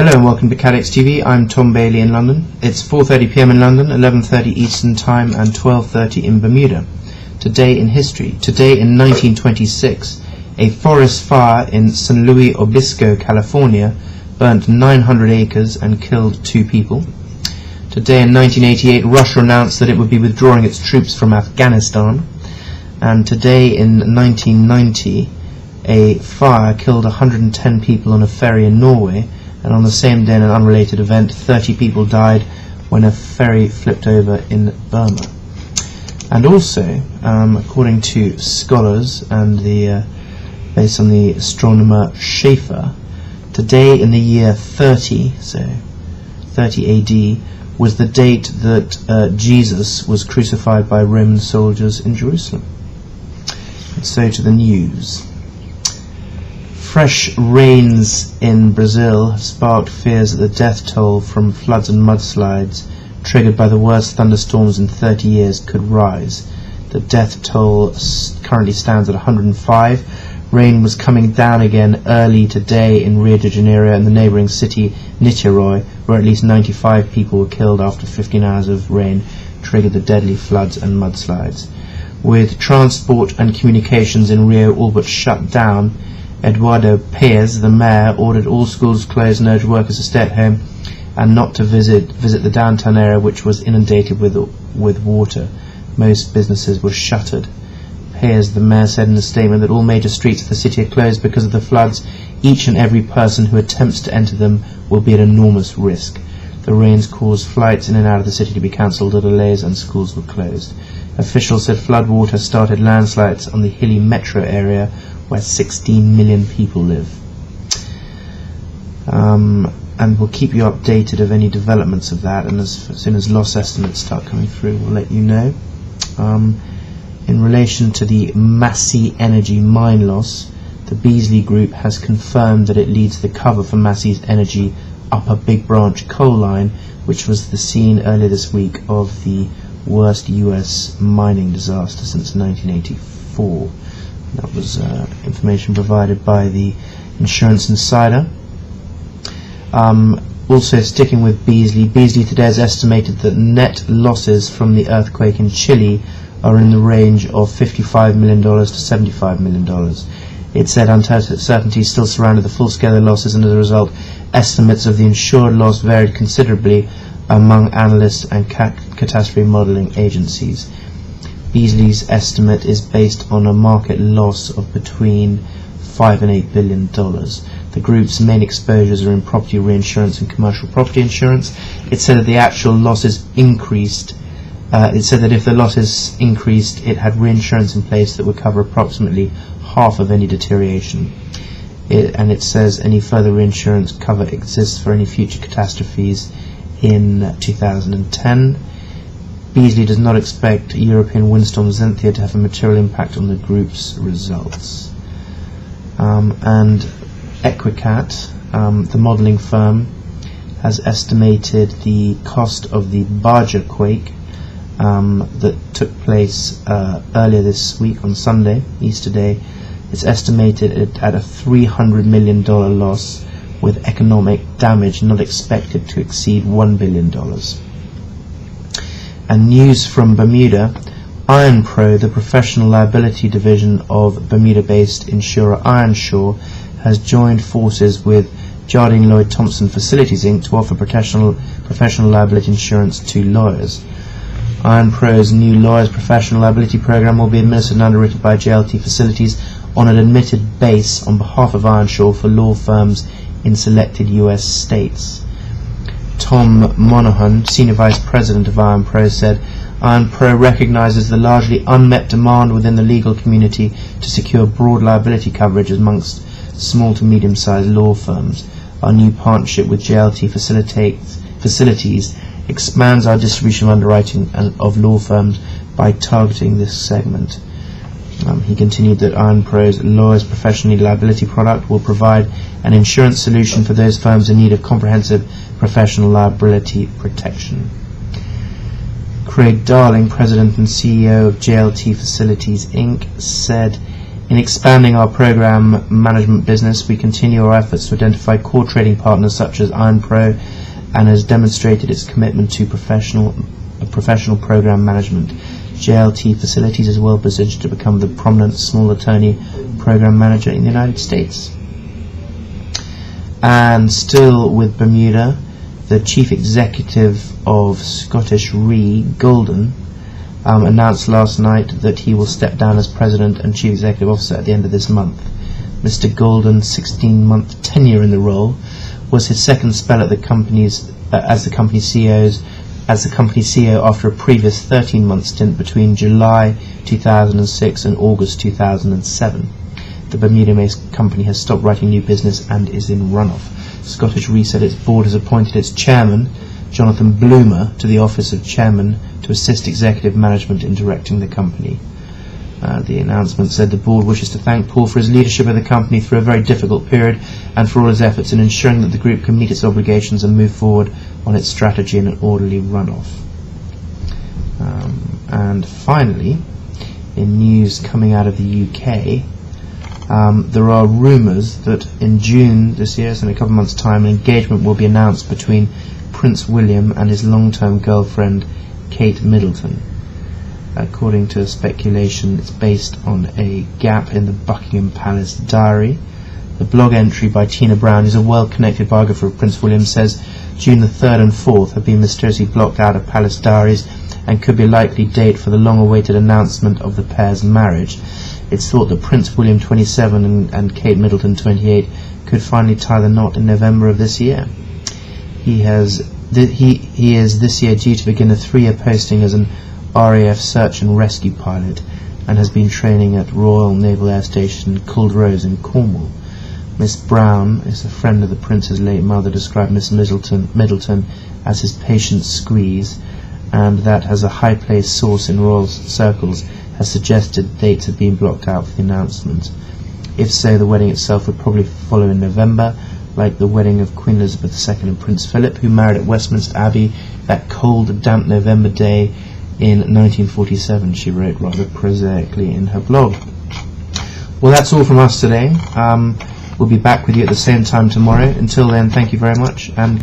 Hello and welcome to CATEX-TV. I'm Tom Bailey in London. It's 4:30 PM in London, 11:30 Eastern Time and 12:30 in Bermuda. Today in history. Today in 1926, a forest fire in San Luis Obispo, California burnt 900 acres and killed 2 people. Today in 1988, Russia announced that it would be withdrawing its troops from Afghanistan. And today in 1990, a fire killed 110 people on a ferry in Norway. And on the same day, in an unrelated event, 30 people died when a ferry flipped over in Burma. And also, according to scholars and based on the astronomer Schaefer, today in the year 30, so 30 AD, was the date that Jesus was crucified by Roman soldiers in Jerusalem. And so to the news. Fresh rains in Brazil have sparked fears that the death toll from floods and mudslides triggered by the worst thunderstorms in 30 years could rise. The death toll currently stands at 105. Rain was coming down again early today in Rio de Janeiro and the neighbouring city Niterói, where at least 95 people were killed after 15 hours of rain triggered the deadly floods and mudslides. With transport and communications in Rio all but shut down, Eduardo Paes, the mayor, ordered all schools closed and urged workers to stay at home and not to visit the downtown area, which was inundated with water. Most businesses were shuttered. Paes, the mayor, said in a statement that all major streets of the city are closed because of the floods. Each and every person who attempts to enter them will be at enormous risk. The rains caused flights in and out of the city to be cancelled or delays, and schools were closed. Officials said floodwater started landslides on the hilly metro area where 16 million people live. And we'll keep you updated of any developments of that, and as soon as loss estimates start coming through, we'll let you know. In relation to the Massey Energy mine loss, the Beasley Group has confirmed that it leads the cover for Massey's Energy Upper Big Branch coal line, which was the scene earlier this week of the worst US mining disaster since 1984. That was information provided by the Insurance Insider. Also sticking with Beasley today has estimated that net losses from the earthquake in Chile are in the range of $55 million to $75 million. It said uncertainty still surrounded the full scale of losses, and as a result, estimates of the insured loss varied considerably among analysts and catastrophe modelling agencies. Beasley's estimate is based on a market loss of between $5 and $8 billion. The group's main exposures are in property reinsurance and commercial property insurance. It said that the actual losses increased. It said that if the losses increased, it had reinsurance in place that would cover approximately half of any deterioration. And it says any further reinsurance cover exists for any future catastrophes in 2010. Beasley does not expect European windstorm Xynthia to have a material impact on the group's results. And Equicat, the modelling firm, has estimated the cost of the Baja quake that took place earlier this week on Sunday, Easter Day. It's estimated at a $300 million loss, with economic damage not expected to exceed $1 billion. And news from Bermuda, IronPro, the professional liability division of Bermuda-based insurer Ironshaw, has joined forces with Jardine Lloyd Thompson Facilities Inc. to offer professional liability insurance to lawyers. IronPro's new lawyers professional liability program will be administered and underwritten by JLT Facilities on an admitted base on behalf of Ironshaw for law firms in selected US states. Tom Monahan, Senior Vice President of IronPro, said IronPro recognises the largely unmet demand within the legal community to secure broad liability coverage amongst small to medium-sized law firms. Our new partnership with JLT Facilities expands our distribution of underwriting of law firms by targeting this segment. He continued that IronPro's lawyers' professional liability product will provide an insurance solution for those firms in need of comprehensive professional liability protection. Craig Darling, President and CEO of JLT Facilities Inc., said In expanding our program management business, we continue our efforts to identify core trading partners such as IronPro, and has demonstrated its commitment to professional program management. JLT Facilities is well positioned to become the prominent small attorney program manager in the United States. And still with Bermuda, the chief executive of Scottish Re, Golden, announced last night that he will step down as president and chief executive officer at the end of this month. Mr. Golden's 16-month tenure in the role was his second spell at the company's as the company CEO after a previous 13-month stint between July 2006 and August 2007. The Bermuda-based company has stopped writing new business and is in runoff. Scottish Re said its board has appointed its chairman, Jonathan Bloomer, to the office of chairman to assist executive management in directing the company. The announcement said the board wishes to thank Paul for his leadership of the company through a very difficult period and for all his efforts in ensuring that the group can meet its obligations and move forward on its strategy in an orderly runoff. And finally, in news coming out of the UK, there are rumours that in June this year, so in a couple of months' time, an engagement will be announced between Prince William and his long-term girlfriend Kate Middleton. According to speculation, it's based on a gap in the Buckingham Palace diary. The blog entry by Tina Brown, who's a well-connected biographer of Prince William, says June the 3rd and 4th have been mysteriously blocked out of palace diaries and could be a likely date for the long-awaited announcement of the pair's marriage. It's thought that Prince William, 27, and Kate Middleton, 28, could finally tie the knot in November of this year. He is this year due to begin a 3-year posting as an RAF search and rescue pilot and has been training at Royal Naval Air Station Culdrose in Cornwall. Miss Brown is a friend of the Prince's late mother, described Miss Middleton as his patient squeeze, and that as a high-placed source in royal circles has suggested dates have been blocked out for the announcement. If so, the wedding itself would probably follow in November, like the wedding of Queen Elizabeth II and Prince Philip, who married at Westminster Abbey that cold, damp November day in 1947, she wrote rather prosaically in her blog. Well, that's all from us today. We'll be back with you at the same time tomorrow. Until then, thank you very much, and